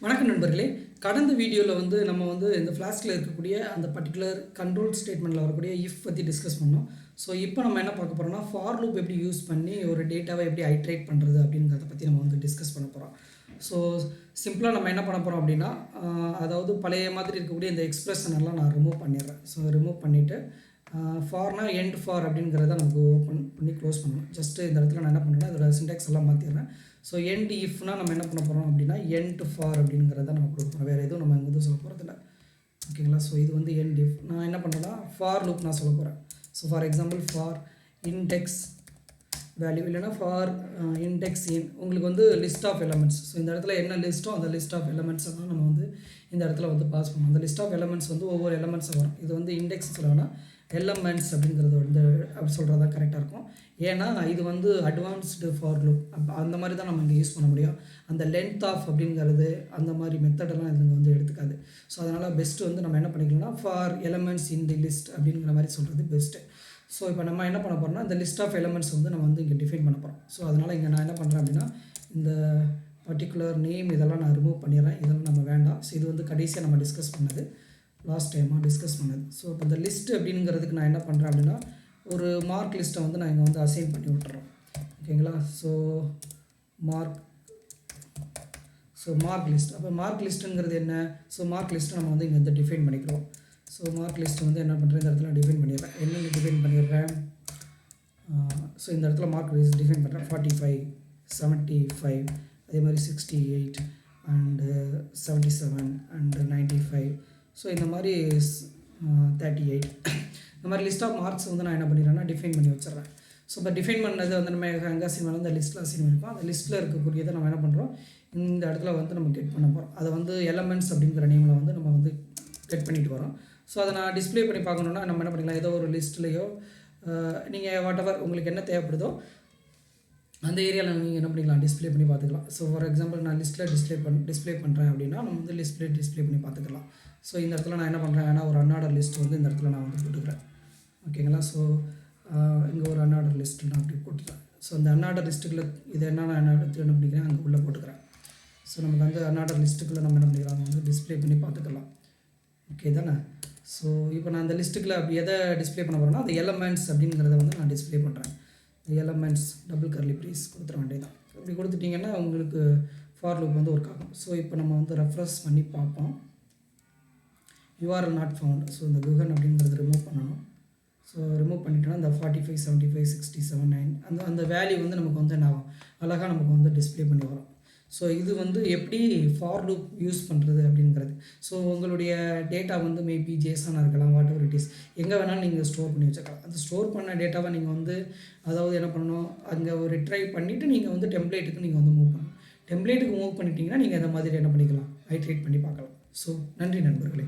வணக்கம் நண்பர்களே. கடந்த வீடியோவில் நம்ம இந்த ஃப்ளாஸ்கில் இருக்கக்கூடிய அந்த பர்டிகுலர் கண்ட்ரோல் ஸ்டேட்மெண்ட்டில் வரக்கூடிய இஃப் பற்றி டிஸ்கஸ் பண்ணோம். ஸோ இப்போ நம்ம என்ன பார்க்க போகிறோம்னா, ஃபார் லூப் எப்படி யூஸ் பண்ணி ஒரு டேட்டாவை எப்படி ஐட்ரேட் பண்ணுறது அப்படிங்கிறத பற்றி நம்ம டிஸ்கஸ் பண்ண போகிறோம். ஸோ சிம்பிளாக நம்ம என்ன பண்ண போகிறோம் அப்படின்னா, அதாவது பழைய மாதிரி இருக்கக்கூடிய இந்த எக்ஸ்பிரஷன் எல்லாம் நான் ரிமூவ் பண்ணிடுறேன். ஸோ ரிமூவ் பண்ணிவிட்டு ஃபார்னா எண்ட் ஃபார் அப்படிங்கிறத நமக்கு ஓப்பன் பண்ணி க்ளோஸ் பண்ணணும். ஜஸ்ட்டு இந்த இடத்துல நான் என்ன பண்ணுறேன்னா, இதோட சின்டாக்ஸ் எல்லாம் மாற்றிடுறேன். ஸோ எண்ட் இஃப்னா நம்ம என்ன பண்ண போகிறோம் அப்படின்னா, எண்ட் ஃபார் அப்படிங்கிறத நம்ம கொடுக்க போகிறோம். வேறு எதுவும் நம்ம எதுவும் சொல்ல போகிறதில்ல. ஓகேங்களா? ஸோ இது எண்ட் இஃப். நான் என்ன பண்ணுறேன்னா, ஃபார் லூப் நான் சொல்ல போகிறேன். So for example for index value இல்லைனா ஃபார் இண்டெக்ஸ் இன் உங்களுக்கு லிஸ்ட் ஆஃப் எலமெண்ட்ஸ். ஸோ இந்த இடத்துல என்ன லிஸ்ட்டோ அந்த லிஸ்ட் ஆஃப் எலமெண்ட்ஸை தான் நம்ம இந்த இடத்துல பாஸ் பண்ணணும். அந்த லிஸ்ட் ஆஃப் எலமெண்ட்ஸ் ஒவ்வொரு எலமெண்ட்ஸை வரும். இது இண்டெக்ஸ் சொல்லணும்னா எலமெண்ட்ஸ் அப்படிங்கிறது அப்படி சொல்கிறது தான் கரெக்டாக இருக்கும். ஏன்னா இது அட்வான்ஸ்டு ஃபார் லூப். அந்த மாதிரி தான் நம்ம இங்கே யூஸ் பண்ண முடியும். அந்த லென்த் ஆஃப் அப்படிங்கிறது அந்த மாதிரி மெத்தடெல்லாம் இது எடுத்துக்காது. ஸோ அதனால் பெஸ்ட்டு நம்ம என்ன பண்ணிக்கலாம்னா, for elements in the list அப்படிங்கிற மாதிரி சொல்கிறது பெஸ்ட்டு. ஸோ இப்போ நம்ம என்ன பண்ண போகிறோம்னா, இந்த லிஸ்ட் ஆஃப் எலமெண்ட்ஸ் நம்ம இங்கே டிஃபைன் பண்ண போகிறோம். ஸோ அதனால் இங்கே நான் என்ன பண்ணுறேன் அப்படின்னா, இந்த பர்டிகுலர் நேம் இதெல்லாம் நான் ரிமூவ் பண்ணிடுறேன். இதெல்லாம் நம்ம வேண்டாம். ஸோ இது கடைசியாக நம்ம டிஸ்கஸ் பண்ணது, லாஸ்ட் டைமாக டிஸ்கஸ் பண்ணது. ஸோ இப்போ இந்த லிஸ்ட் அப்படிங்கிறதுக்கு நான் என்ன பண்ணுறேன் அப்படின்னா, ஒரு மார்க் லிஸ்ட்டை நான் இங்கே அசைன் பண்ணி விட்டுறோம். ஓகேங்களா? So mark list. அப்போ மார்க் லிஸ்ட்டுங்கிறது என்ன? ஸோ மார்க் லிஸ்ட்டை நம்ம இங்கே டிஃபைன் பண்ணிக்கிறோம். ஸோ மார்க் லிஸ்ட் என்ன பண்ணுறேன், இந்த இடத்துல டிஃபைன் பண்ணிடுறேன். என்னென்னு டிஃபைன் பண்ணிடுறேன்? ஸோ இந்த இடத்துல மார்க் லிஸ்ட் டிஃபைன் பண்ணுறேன். 45, 75, அதே மாதிரி 68 அண்டு 77 அண்டு 95. ஸோ இந்த மாதிரி 38 இந்த மாதிரி லிஸ்ட் ஆஃப் மார்க்ஸ் நான் என்ன பண்ணிடுறேன்னா டிஃபைன் பண்ணி வச்சிடறேன். ஸோ இப்போ டிஃபைன் பண்ணது நம்ம எங்கே அசைன் பண்ணலாம், அந்த லிஸ்ட்டில் அசைன் பண்ணிப்போம். அந்த லிஸ்ட்டில் இருக்கக்கூடியதை நம்ம என்ன பண்ணுறோம், இந்த இடத்துல நம்ம கெட் பண்ண போகிறோம். அதை எலமெண்ட்ஸ் அப்படிங்கிற நேமில் நம்ம கெட் பண்ணிட்டு வரோம். ஸோ அதை நான் டிஸ்பிளே பண்ணி பார்க்கணுன்னா நம்ம என்ன பண்ணிக்கலாம், ஏதோ ஒரு லிஸ்ட்லேயோ நீங்கள் வாட் எவர் உங்களுக்கு என்ன தேவைப்படுதோ அந்த ஏரியாவில் நீங்கள் என்ன பண்ணிக்கலாம், டிஸ்பிளே பண்ணி பார்த்துக்கலாம். ஸோ ஃபார் எக்ஸாம்பிள் நான் லிஸ்ட்டில் டிஸ்பிளே பண்ணுறேன் அப்படின்னா நம்ம டிஸ்பிளே பண்ணி பார்த்துக்கலாம். ஸோ இந்த இடத்துல நான் என்ன பண்ணுறேன், ஏன்னா ஒரு அன்ஆர்டர் லிஸ்ட் இந்த இடத்துல நான் போட்டுக்கிறேன். ஓகேங்களா? ஸோ இங்கே ஒரு அன்ஆர்டர் லிஸ்ட்டு நான் அப்படி போட்டுக்கிறேன். ஸோ அந்த அன்ஆர்டர் லிஸ்ட்டுக்குள்ளே இது என்ன நான் எடுத்து என்ன பண்ணிக்கிறேன், அங்கே உள்ளே போட்டுக்கிறேன். ஸோ நமக்கு அன்ஆர்டர் லிஸ்ட்டுக்குள்ளே நம்ம என்ன பண்ணிக்கலாம், டிஸ்பிளே பண்ணி பார்த்துக்கலாம். ஓகே தானே? ஸோ இப்போ நான் அந்த லிஸ்ட்டுக்குள்ளே அப்படி எதை டிஸ்பிளே பண்ண போகிறேன்னா, அந்த எலமெண்ட்ஸ் அப்படிங்கிறத நான் டிஸ்பிளே பண்ணுறேன். எலமெண்ட்ஸ் டபுள் கர்லி ப்ளீஸ் கொடுத்துட வேண்டியதான். இப்படி கொடுத்துட்டிங்கன்னா உங்களுக்கு ஃபார் லூப் ஒர்க் ஆகும். ஸோ இப்போ நம்ம ரெஃப்ரெஷ் பண்ணி பார்ப்போம். URL not found. ஸோ இந்த குஹன் அப்படிங்கிறது ரிமூவ் பண்ணணும். ஸோ ரிமூவ் பண்ணிட்டோன்னா இந்த 45, 75, 67, 9 அந்த வேல்யூ நமக்கு என்ன ஆகும், அழகாக நமக்கு டிஸ்பிளே பண்ணி வரும். ஸோ இது எப்படி ஃபார் லூப் யூஸ் பண்ணுறது அப்படிங்கிறது. ஸோ உங்களுடைய டேட்டா மேபி ஜேசனாக இருக்கலாம், வாட் எவர் இட் இஸ், எங்கே வேணாலும் நீங்கள் ஸ்டோர் பண்ணி வச்சுக்கலாம். அந்த ஸ்டோர் பண்ண டேட்டாவை நீங்கள் அதாவது என்ன பண்ணணும், அங்கே ஒரு ரிட்ரைவ் பண்ணிவிட்டு நீங்கள் டெம்ப்ளேட்டுக்கு நீங்கள் மூவ் பண்ணணும். டெம்ப்ளேட்டுக்கு மூவ் பண்ணிட்டீங்கன்னா நீங்கள் இந்த மாதிரி என்ன பண்ணிக்கலாம், ஐட்ரேட் பண்ணி பார்க்கலாம். ஸோ நன்றி நண்பர்களே.